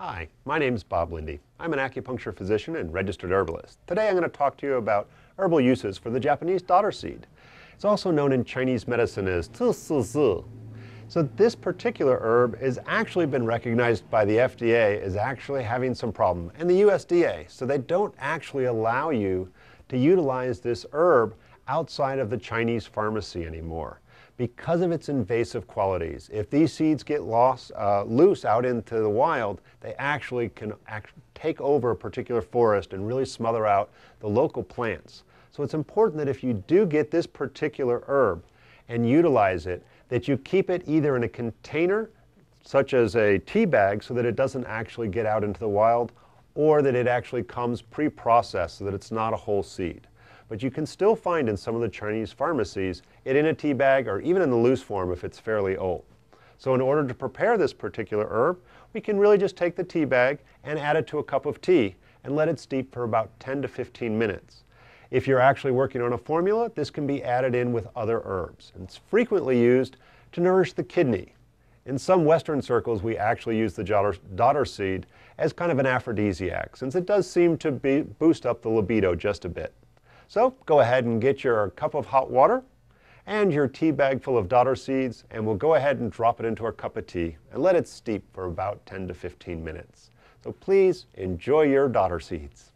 Hi, my name is Bob Linde. I'm an acupuncture physician and registered herbalist. Today I'm going to talk to you about herbal uses for the Japanese Dodder seed. It's also known in Chinese medicine as 自四字. So this particular herb has actually been recognized by the FDA as actually having some problem, and the USDA. So they don't actually allow you to utilize this herb outside of the Chinese pharmacy anymore because of its invasive qualities. If these seeds get loose out into the wild, they actually can take over a particular forest and really smother out the local plants. So it's important that if you do get this particular herb and utilize it, that you keep it either in a container, such as a tea bag, so that it doesn't actually get out into the wild, or that it actually comes pre-processed so that it's not a whole seed. But you can still find in some of the Chinese pharmacies it in a tea bag or even in the loose form if it's fairly old. So in order to prepare this particular herb, we can really just take the tea bag and add it to a cup of tea and let it steep for about 10 to 15 minutes. If you're actually working on a formula, this can be added in with other herbs. And it's frequently used to nourish the kidney. In some Western circles, we actually use the Dodder seed as kind of an aphrodisiac, since it does seem to boost up the libido just a bit. So go ahead and get your cup of hot water and your tea bag full of Dodder seeds, and we'll go ahead and drop it into our cup of tea and let it steep for about 10 to 15 minutes. So please enjoy your Dodder seeds.